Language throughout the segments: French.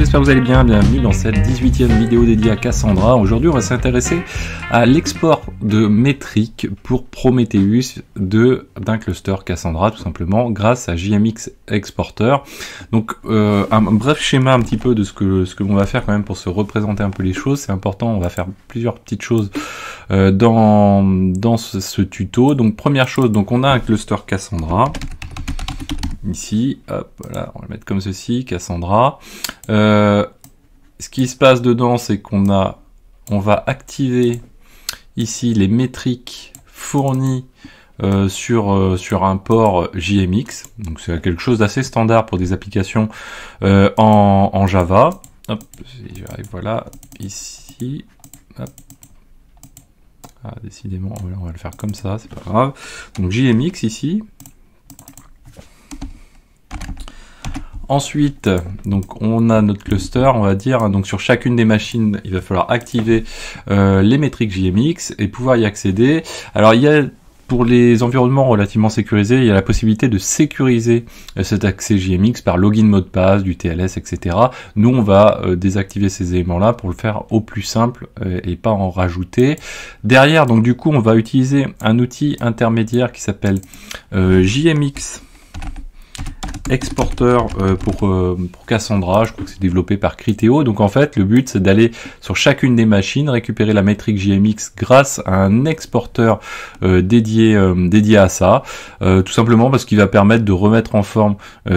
j'espère que vous allez bien, bienvenue dans cette 18e vidéo dédiée à Cassandra. Aujourd'hui on va s'intéresser à l'export de métriques pour Prometheus d'un cluster Cassandra tout simplement grâce à JMX Exporter. Donc un bref schéma un petit peu de ce que l'on va faire quand même pour se représenter un peu les choses, c'est important, on va faire plusieurs petites choses dans ce tuto. Donc première chose, donc on a un cluster Cassandra. Ici, hop, voilà, on va le mettre comme ceci, Cassandra. Ce qui se passe dedans, c'est qu'on va activer ici les métriques fournies sur un port JMX. Donc c'est quelque chose d'assez standard pour des applications en Java. Hop, j'arrive, voilà, ici. Hop. Ah, décidément, on va le faire comme ça, c'est pas grave. Donc JMX ici. Ensuite, donc on a notre cluster, on va dire, donc sur chacune des machines, il va falloir activer les métriques JMX et pouvoir y accéder. Alors il y a, pour les environnements relativement sécurisés, il y a la possibilité de sécuriser cet accès JMX par login mot de passe, du TLS, etc. Nous, on va désactiver ces éléments-là pour le faire au plus simple et pas en rajouter. Derrière, donc du coup, on va utiliser un outil intermédiaire qui s'appelle JMX Exporter pour Cassandra, je crois que c'est développé par Criteo. Donc en fait le but c'est d'aller sur chacune des machines, récupérer la métrique JMX grâce à un exporteur dédié à ça, tout simplement parce qu'il va permettre de remettre en forme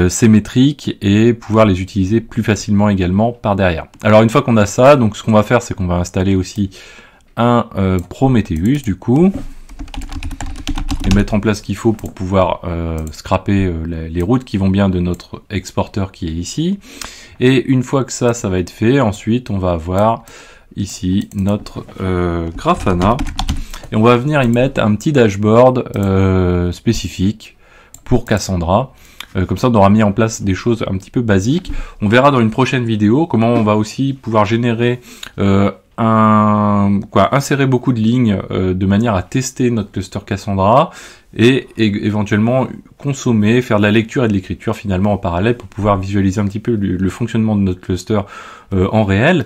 ces métriques et pouvoir les utiliser plus facilement également par derrière. Alors une fois qu'on a ça, donc ce qu'on va faire c'est qu'on va installer aussi un Prometheus du coup, et mettre en place ce qu'il faut pour pouvoir scraper les routes qui vont bien de notre exporteur qui est ici. Et une fois que ça va être fait, ensuite on va avoir ici notre Grafana et on va venir y mettre un petit dashboard spécifique pour Cassandra. Comme ça on aura mis en place des choses un petit peu basiques. On verra dans une prochaine vidéo comment on va aussi pouvoir générer insérer beaucoup de lignes de manière à tester notre cluster Cassandra et éventuellement consommer, faire de la lecture et de l'écriture finalement en parallèle pour pouvoir visualiser un petit peu le fonctionnement de notre cluster en réel.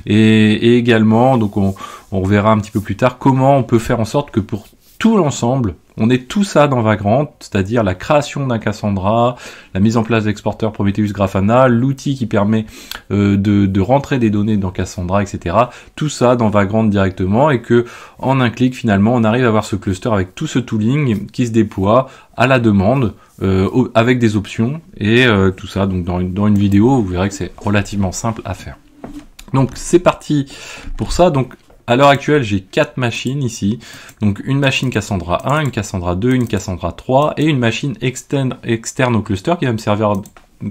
Et également, donc on reverra un petit peu plus tard comment on peut faire en sorte que pour tout l'ensemble, on ait tout ça dans Vagrant, c'est-à-dire la création d'un Cassandra, la mise en place d'exporteur Prometheus Grafana, l'outil qui permet de rentrer des données dans Cassandra, etc. Tout ça dans Vagrant directement et que en un clic finalement on arrive à avoir ce cluster avec tout ce tooling qui se déploie à la demande avec des options et tout ça. Donc dans une vidéo vous verrez que c'est relativement simple à faire. Donc c'est parti pour ça. Donc à l'heure actuelle, j'ai 4 machines ici. Donc une machine Cassandra 1, une Cassandra 2, une Cassandra 3 et une machine externe au cluster qui va me servir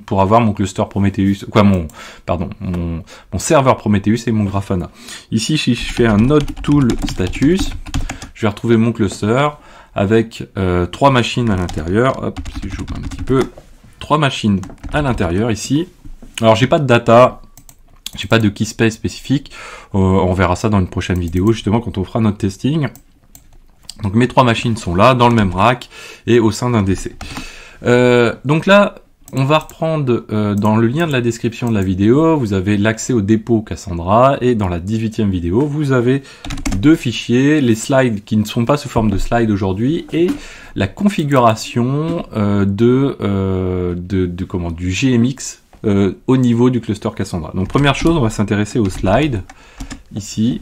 pour avoir mon cluster Prometheus, mon serveur Prometheus et mon Grafana. Ici, si je fais un node tool status, je vais retrouver mon cluster avec 3 machines à l'intérieur. Hop, si je joue un petit peu, 3 machines à l'intérieur ici. Alors j'ai pas de data. J'ai pas de key space spécifique, on verra ça dans une prochaine vidéo, justement quand on fera notre testing. Donc mes 3 machines sont là, dans le même rack, et au sein d'un DC. Donc là, on va reprendre dans le lien de la description de la vidéo, vous avez l'accès au dépôt Cassandra, et dans la 18e vidéo, vous avez 2 fichiers, les slides qui ne sont pas sous forme de slides aujourd'hui, et la configuration du GMX, au niveau du cluster Cassandra. Donc première chose, on va s'intéresser aux slides ici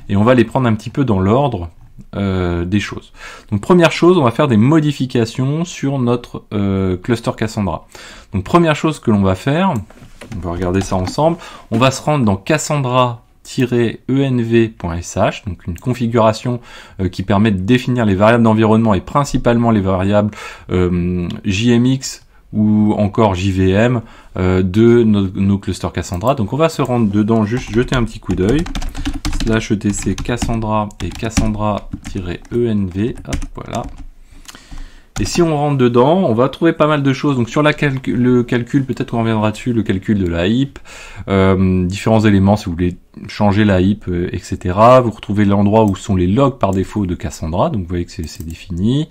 et on va les prendre un petit peu dans l'ordre des choses. Donc première chose, on va faire des modifications sur notre cluster Cassandra. Donc première chose que l'on va faire, on va regarder ça ensemble, on va se rendre dans Cassandra-env.sh, donc une configuration qui permet de définir les variables d'environnement et principalement les variables JMX ou encore JVM de nos clusters Cassandra. Donc on va se rendre dedans, juste jeter un petit coup d'œil, /etc Cassandra et Cassandra-env, hop, voilà. Et si on rentre dedans, on va trouver pas mal de choses. Donc sur le calcul, peut-être qu'on reviendra dessus, le calcul de la heap, différents éléments si vous voulez changer la heap, etc. Vous retrouvez l'endroit où sont les logs par défaut de Cassandra, donc vous voyez que c'est défini.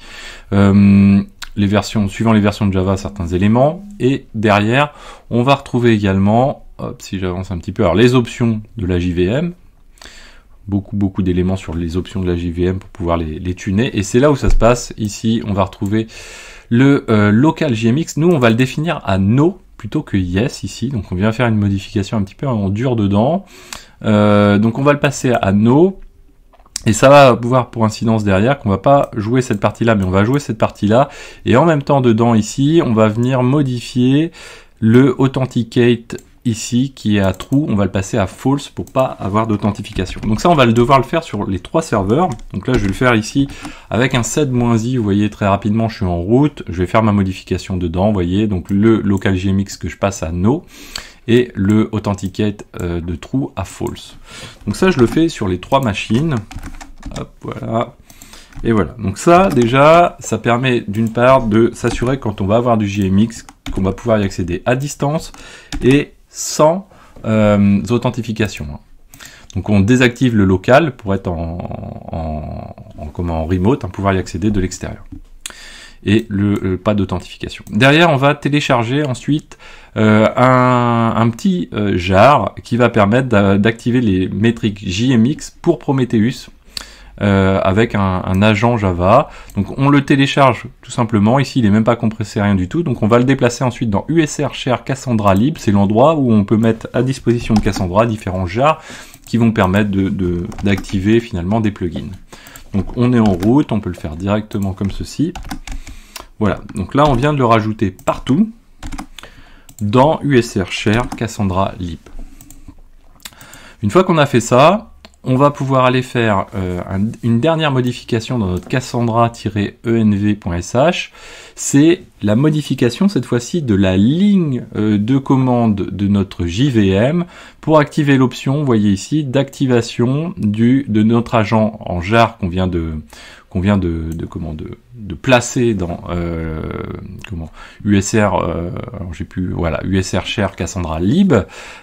Suivant les versions de Java, certains éléments. Et derrière, on va retrouver également hop, si j'avance un petit peu, alors les options de la JVM, beaucoup d'éléments sur les options de la JVM pour pouvoir les tuner, et c'est là où ça se passe. Ici, on va retrouver le local JMX. Nous, on va le définir à no plutôt que yes ici, donc on vient faire une modification un petit peu en dur dedans. Donc on va le passer à no, et ça va pouvoir pour incidence derrière qu'on va pas jouer cette partie-là, mais on va jouer cette partie-là, et en même temps dedans ici, on va venir modifier le authenticate ici qui est à true, on va le passer à false pour pas avoir d'authentification. Donc ça, on va devoir le faire sur les 3 serveurs. Donc là, je vais le faire ici avec un set-i. Vous voyez, très rapidement, je suis en route. Je vais faire ma modification dedans. Vous voyez, donc le local JMX que je passe à no et le authenticate de true à false. Donc ça, je le fais sur les 3 machines. Hop, voilà. Et voilà. Donc ça, déjà, ça permet d'une part de s'assurer quand on va avoir du JMX qu'on va pouvoir y accéder à distance et sans authentification. Donc on désactive le local pour être en remote, pouvoir y accéder de l'extérieur. Et pas d'authentification. Derrière, on va télécharger ensuite un petit jar qui va permettre d'activer les métriques JMX pour Prometheus. Avec un agent Java. Donc on le télécharge tout simplement. Ici, il n'est même pas compressé, rien du tout. Donc on va le déplacer ensuite dans USR Share Cassandra Lib. C'est l'endroit où on peut mettre à disposition de Cassandra différents jars qui vont permettre d'activer finalement des plugins. Donc on est en route, on peut le faire directement comme ceci. Voilà, donc là on vient de le rajouter partout dans USR Share Cassandra Lib. Une fois qu'on a fait ça, on va pouvoir aller faire une dernière modification dans notre cassandra-env.sh. C'est la modification cette fois-ci de la ligne de commande de notre JVM pour activer l'option, vous voyez ici, d'activation de notre agent en jar qu'on vient de placer dans USR, USR Share Cassandra Lib.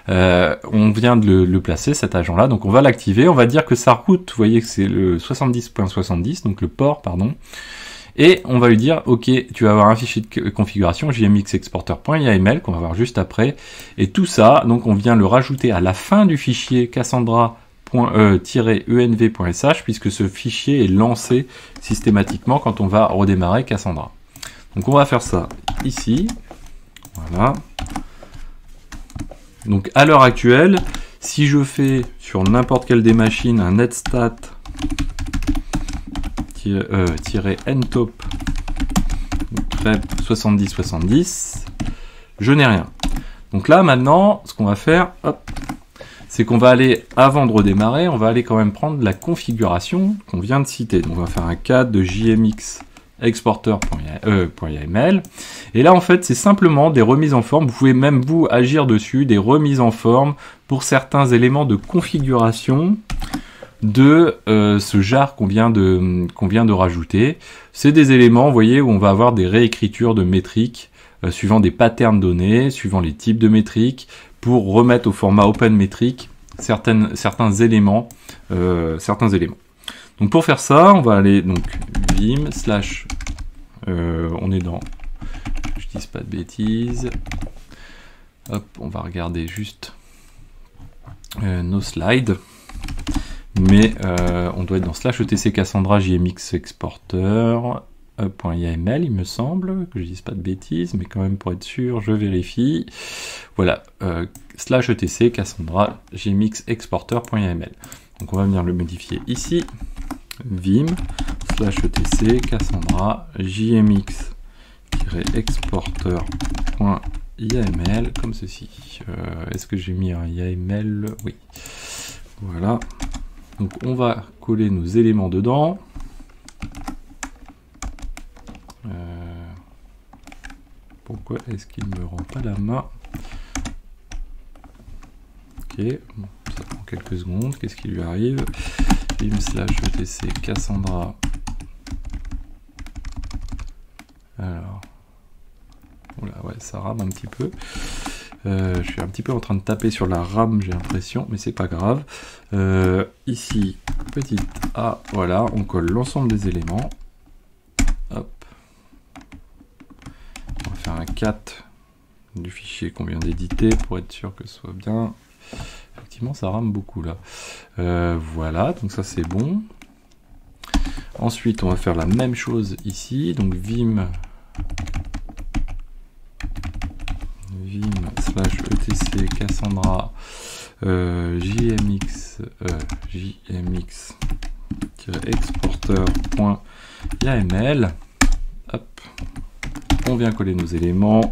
On vient de le placer, cet agent-là, donc on va l'activer. On va dire que sa route, vous voyez que c'est le 70.70, donc le port, pardon. Et on va lui dire, ok, tu vas avoir un fichier de configuration, jmxexporter.yml, qu'on va voir juste après. Et tout ça, donc on vient le rajouter à la fin du fichier cassandra-env.sh, puisque ce fichier est lancé systématiquement quand on va redémarrer Cassandra. Donc on va faire ça ici. Voilà. Donc à l'heure actuelle, si je fais sur n'importe quelle des machines un netstat ntop grep 7070, je n'ai rien. Donc là maintenant, ce qu'on va faire, c'est qu'on va aller, avant de redémarrer, on va aller quand même prendre la configuration qu'on vient de citer. Donc on va faire un cadre de JMX exporter.yml, et là en fait c'est simplement des remises en forme. Vous pouvez même vous agir dessus, des remises en forme pour certains éléments de configuration de ce jar qu'on vient de rajouter. C'est des éléments, vous voyez, où on va avoir des réécritures de métriques suivant des patterns donnés, suivant les types de métriques, pour remettre au format OpenMetric certains éléments. Donc pour faire ça, on va aller donc vim / on est dans, je dis pas de bêtises, hop, on va regarder juste nos slides. Mais on doit être dans /etc Cassandra JMX exporter.yml, il me semble, que je dise pas de bêtises, mais quand même pour être sûr, je vérifie. Voilà, /etc Cassandra JMX exporter.yml. Donc on va venir le modifier ici. Vim /etc Cassandra JMX exporter.yml comme ceci. Est-ce que j'ai mis un YAML? Oui. Voilà. Donc on va coller nos éléments dedans. Pourquoi est-ce qu'il ne me rend pas la main? Ok, bon, ça prend quelques secondes. Qu'est-ce qui lui arrive? Vim /etc Cassandra. Alors, oula, ouais, ça rame un petit peu. Je suis un petit peu en train de taper sur la RAM, j'ai l'impression, mais c'est pas grave. Ici, petit A, voilà, on colle l'ensemble des éléments. Hop. On va faire un cat du fichier qu'on vient d'éditer pour être sûr que ce soit bien. Effectivement, ça rame beaucoup là. Voilà, donc ça c'est bon. Ensuite, on va faire la même chose ici. Donc vim /etc Cassandra jmx-exporter.yaml. Hop, on vient coller nos éléments,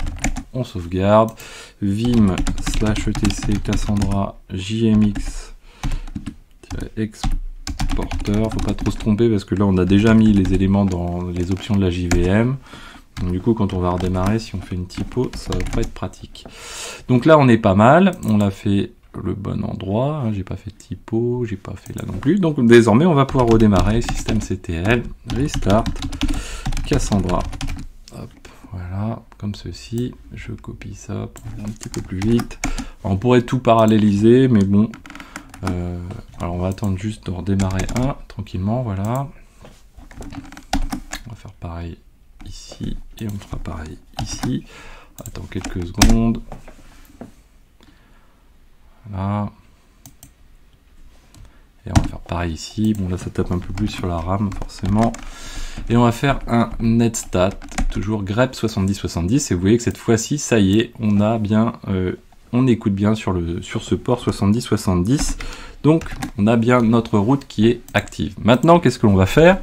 on sauvegarde. Vim /etc Cassandra jmx-exporter. Faut pas trop se tromper parce que là on a déjà mis les éléments dans les options de la JVM. Donc du coup, quand on va redémarrer, si on fait une typo, ça va pas être pratique. Donc là, on est pas mal. On l'a fait le bon endroit. Hein, j'ai pas fait de typo, j'ai pas fait là non plus. Donc désormais, on va pouvoir redémarrer. Systemctl, restart, Cassandra. Hop, voilà, comme ceci. Je copie ça pour aller un petit peu plus vite. Alors, on pourrait tout paralléliser, mais bon. Alors on va attendre juste de redémarrer un tranquillement. Voilà. On va faire pareil ici et on fera pareil ici. Attends quelques secondes. Voilà. Et on va faire pareil ici. Bon là ça tape un peu plus sur la RAM forcément. Et on va faire un netstat, toujours grep 7070. Et vous voyez que cette fois-ci, ça y est, on a bien, on écoute bien sur ce port 7070. Donc on a bien notre route qui est active. Maintenant, qu'est-ce que l'on va faire?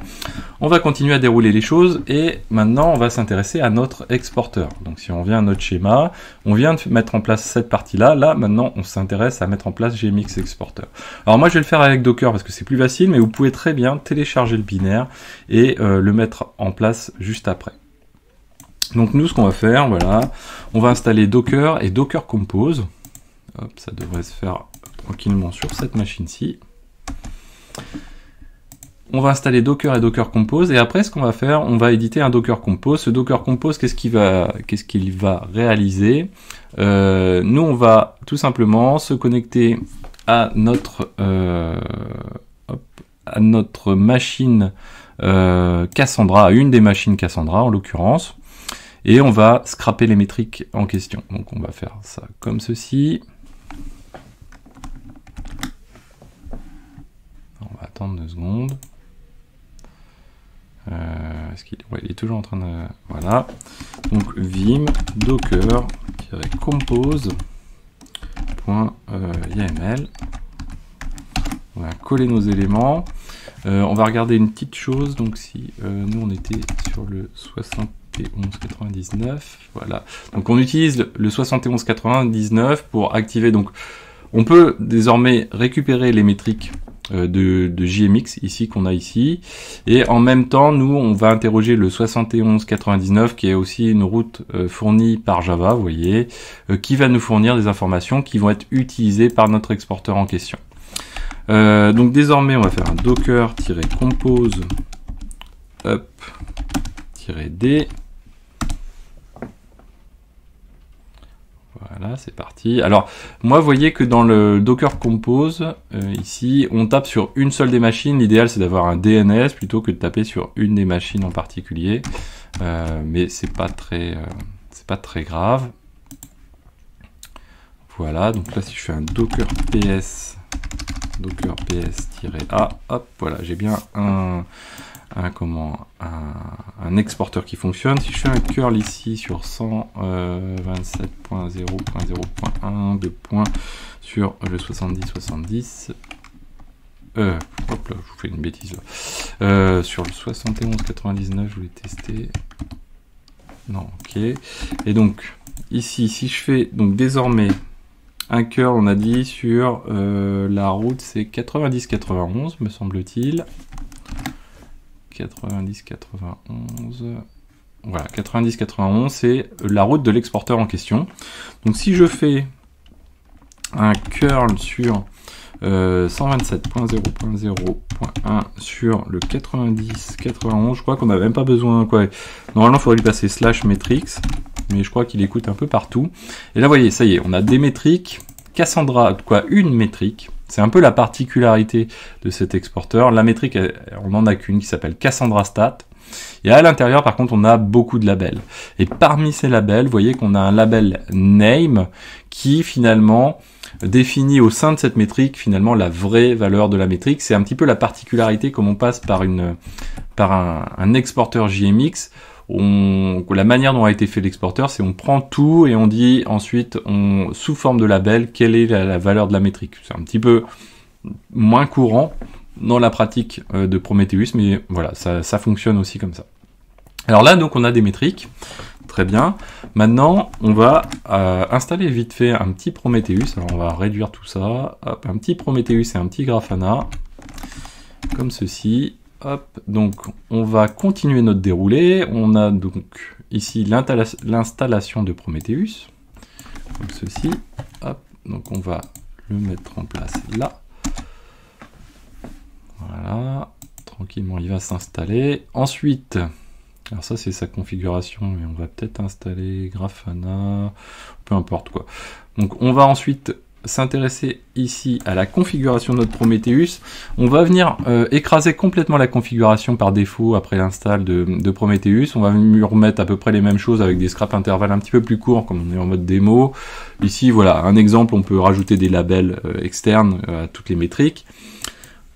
On va continuer à dérouler les choses et maintenant on va s'intéresser à notre exporteur. Donc si on vient à notre schéma, on vient de mettre en place cette partie-là. Là, maintenant, on s'intéresse à mettre en place GMX Exporter. Alors moi, je vais le faire avec Docker parce que c'est plus facile, mais vous pouvez très bien télécharger le binaire et le mettre en place juste après. Donc nous, ce qu'on va faire, voilà, on va installer Docker et Docker Compose. Hop, ça devrait se faire tranquillement sur cette machine-ci. On va installer Docker et Docker Compose et après ce qu'on va faire, on va éditer un Docker Compose. Ce Docker Compose, qu'est-ce qu'il va réaliser? Nous, on va tout simplement se connecter à notre machine Cassandra, à une des machines Cassandra en l'occurrence, et on va scraper les métriques en question. Donc on va faire ça comme ceci. On va attendre 2 secondes. Il est toujours en train de... Voilà. Donc vim docker-compose.yml. On va coller nos éléments. On va regarder une petite chose. Donc si nous on était sur le 7199, voilà. Donc on utilise le 7199 pour activer. Donc on peut désormais récupérer les métriques de JMX ici qu'on a ici, et en même temps nous on va interroger le 7199 qui est aussi une route fournie par Java, vous voyez, qui va nous fournir des informations qui vont être utilisées par notre exporteur en question. Donc désormais on va faire un docker-compose up-d. Voilà, c'est parti. Alors, moi, vous voyez que dans le Docker Compose, ici, on tape sur une seule des machines. L'idéal, c'est d'avoir un DNS plutôt que de taper sur une des machines en particulier. Mais c'est pas très grave. Voilà, donc là, si je fais un docker ps -a, hop, voilà, j'ai bien un exporteur qui fonctionne. Si je fais un curl ici sur 127.0.0.1 de points sur le 7070, hop là, je vous fais une bêtise là. Sur le 7199, je voulais tester. Non, ok. Et donc ici, si je fais donc désormais un curl, on a dit sur la route, c'est 90-91, me semble-t-il. 90-91, voilà, 90-91, c'est la route de l'exporteur en question. Donc si je fais un curl sur 127.0.0.1 sur le 90-91, je crois qu'on n'a même pas besoin, quoi. Normalement, il faudrait lui passer /metrics, mais je crois qu'il écoute un peu partout. Et là, vous voyez, ça y est, on a des métriques. Cassandra, quoi, une métrique. C'est un peu la particularité de cet exporteur. La métrique, on n'en a qu'une qui s'appelle Cassandra Stat. Et à l'intérieur, par contre, on a beaucoup de labels. Et parmi ces labels, vous voyez qu'on a un label name qui finalement définit au sein de cette métrique finalement la vraie valeur de la métrique. C'est un petit peu la particularité comme on passe par un exporteur JMX. La manière dont a été fait l'exporteur, c'est on prend tout et on dit ensuite, sous forme de label, quelle est la valeur de la métrique. C'est un petit peu moins courant dans la pratique de Prometheus, mais voilà, ça fonctionne aussi comme ça. Alors là, donc, on a des métriques. Très bien. Maintenant, on va installer vite fait un petit Prometheus. Alors, on va réduire tout ça. Hop, un petit Prometheus et un petit Grafana. Comme ceci. Hop. Donc, on va continuer notre déroulé. On a donc ici l'installation de Prometheus. Comme ceci. Hop. Donc, on va le mettre en place là. Voilà. Tranquillement, il va s'installer. Ensuite... Alors ça c'est sa configuration, mais on va peut-être installer Grafana, peu importe quoi. Donc on va ensuite s'intéresser ici à la configuration de notre Prometheus. On va venir écraser complètement la configuration par défaut après l'install de Prometheus. On va lui remettre à peu près les mêmes choses avec des scraps intervalles un petit peu plus courts comme on est en mode démo. Ici voilà un exemple, on peut rajouter des labels externes à toutes les métriques.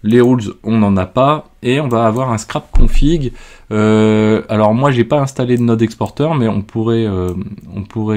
Les rules, on n'en a pas, et on va avoir un scrap config. Alors moi, j'ai pas installé de node exporter, mais on pourrait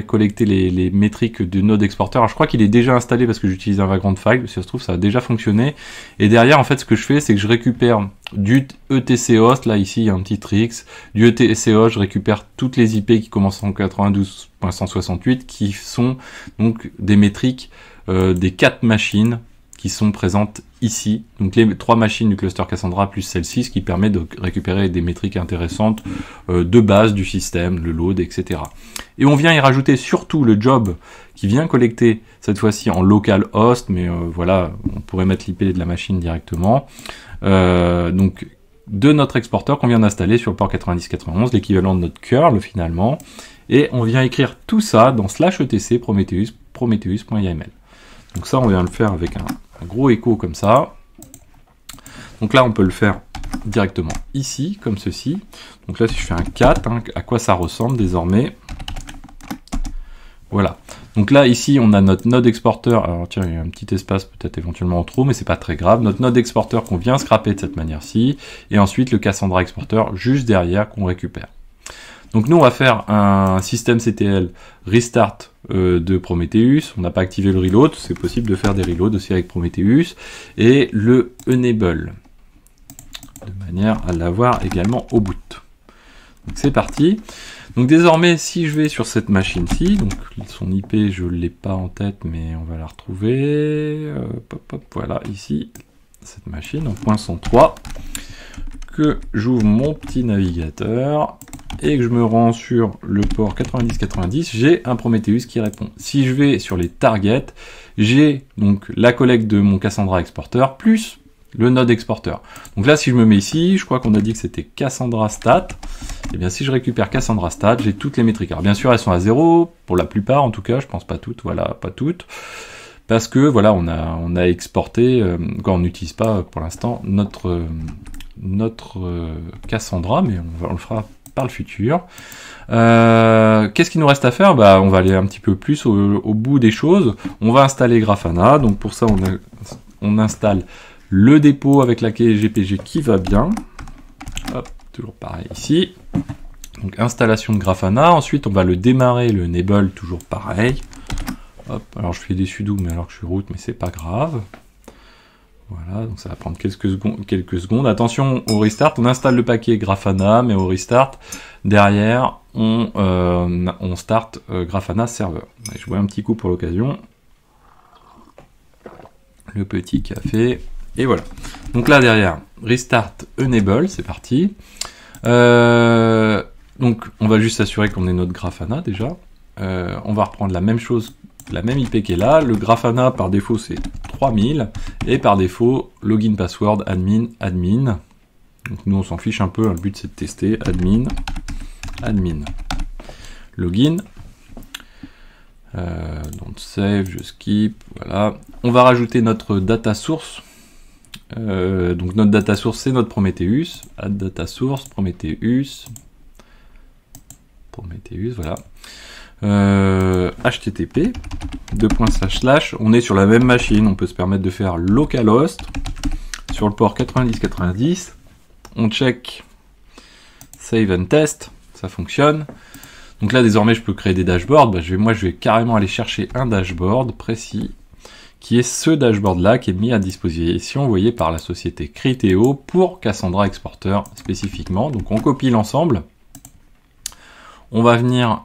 collecter les métriques du node exporter. Alors je crois qu'il est déjà installé parce que j'utilise un vagrant file. Si ça se trouve, ça a déjà fonctionné. Et derrière, en fait, ce que je fais, c'est que je récupère du etc host. Là, ici, il y a un petit tricks. Du etc host, je récupère toutes les IP qui commencent en 92.168, qui sont donc des métriques des 4 machines qui sont présentes ici, donc les 3 machines du cluster Cassandra plus celle-ci, ce qui permet de récupérer des métriques intéressantes de base du système, le load, etc. Et on vient y rajouter surtout le job qui vient collecter, cette fois-ci en local host, mais voilà, on pourrait mettre l'IP de la machine directement, donc de notre exporteur qu'on vient d'installer sur le port 9091, l'équivalent de notre curl finalement, et on vient écrire tout ça dans /etc prometheus.yml. Donc ça, on vient le faire avec un gros écho comme ça. Donc là, on peut le faire directement ici, comme ceci. Donc là, si je fais un cat, à quoi ça ressemble désormais. Voilà. Donc là, ici, on a notre node exporter. Alors tiens, il y a un petit espace peut-être éventuellement en trop, mais c'est pas très grave. Notre node exporter qu'on vient scraper de cette manière-ci. Et ensuite, le Cassandra exporter juste derrière qu'on récupère. Donc nous, on va faire un système CTL restart de Prometheus. On n'a pas activé le reload. C'est possible de faire des reloads aussi avec Prometheus. Et le enable, de manière à l'avoir également au bout. Donc c'est parti. Donc désormais, si je vais sur cette machine-ci, donc son IP, je ne l'ai pas en tête, mais on va la retrouver. Voilà, ici, cette machine, en point 103. Que j'ouvre mon petit navigateur et que je me rends sur le port 9090, j'ai un Prometheus qui répond. Si je vais sur les targets, j'ai donc la collecte de mon Cassandra exporter plus le node exporter. Donc là, si je me mets ici, je crois qu'on a dit que c'était Cassandra stat. Et bien si je récupère Cassandra stat, j'ai toutes les métriques. Alors bien sûr, elles sont à 0 pour la plupart, en tout cas, je pense pas toutes. Voilà, pas toutes. Parce que voilà, on a exporté, quand on n'utilise pas pour l'instant notre Cassandra, mais on le fera par le futur. Qu'est-ce qu'il nous reste à faire? On va aller un petit peu plus au bout des choses. On va installer Grafana. Donc pour ça, on installe le dépôt avec la clé GPG qui va bien. Hop, toujours pareil ici. Donc installation de Grafana. Ensuite, on va le démarrer, le enable, toujours pareil. Hop, alors je fais des sudo, mais alors que je suis root, mais c'est pas grave. Voilà, donc ça va prendre quelques secondes. Attention au restart, on installe le paquet Grafana, mais au restart, derrière, on start Grafana serveur. Je bois un petit coup pour l'occasion. Le petit café. Et voilà. Donc là, derrière, restart enable, c'est parti. Donc, on va juste s'assurer qu'on ait notre Grafana déjà. On va reprendre la même chose, la même IP qui est là. Le Grafana, par défaut, c'est 3000. Et par défaut, login password admin. Donc nous, on s'en fiche un peu. Le but, c'est de tester admin. Login. Don't save, je skip. Voilà. On va rajouter notre data source. Donc notre data source, c'est notre Prometheus. Add data source, Prometheus, voilà. HTTP, // on est sur la même machine, on peut se permettre de faire localhost sur le port 9090. On check save and test, ça fonctionne. Donc là désormais je peux créer des dashboards. Je vais carrément aller chercher un dashboard précis, qui est ce dashboard là qui est mis à disposition, vous voyez, par la société Criteo pour Cassandra Exporter spécifiquement. Donc on copie l'ensemble. On va venir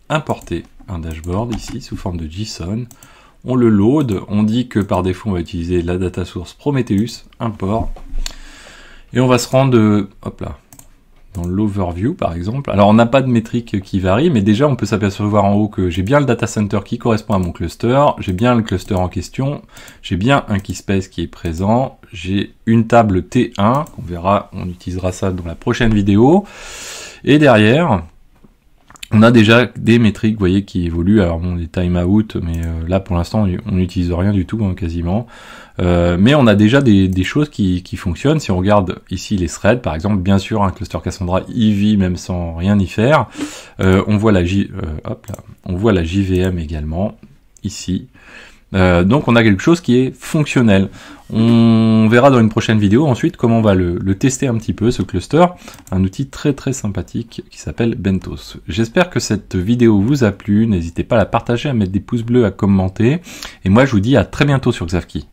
importer un dashboard ici sous forme de JSON. On le load, on dit que par défaut on va utiliser la data source Prometheus, import. Et on va se rendre hop là, dans l'overview par exemple. Alors on n'a pas de métrique qui varie, mais déjà on peut s'apercevoir en haut que j'ai bien le data center qui correspond à mon cluster, j'ai bien le cluster en question, j'ai bien un keyspace qui est présent, j'ai une table T1, on verra, on utilisera ça dans la prochaine vidéo. Et derrière, on a déjà des métriques, vous voyez, qui évoluent. Alors bon, des timeout, mais là pour l'instant on n'utilise rien du tout, hein, quasiment. Mais on a déjà des choses qui fonctionnent. Si on regarde ici les threads, par exemple, bien sûr, un cluster Cassandra il vit même sans rien y faire. On voit la JVM également ici. Donc on a quelque chose qui est fonctionnel. On verra dans une prochaine vidéo ensuite comment on va le tester un petit peu, ce cluster, un outil très très sympathique qui s'appelle Bentos. J'espère que cette vidéo vous a plu, n'hésitez pas à la partager, à mettre des pouces bleus, à commenter, et moi je vous dis à très bientôt sur Xavki.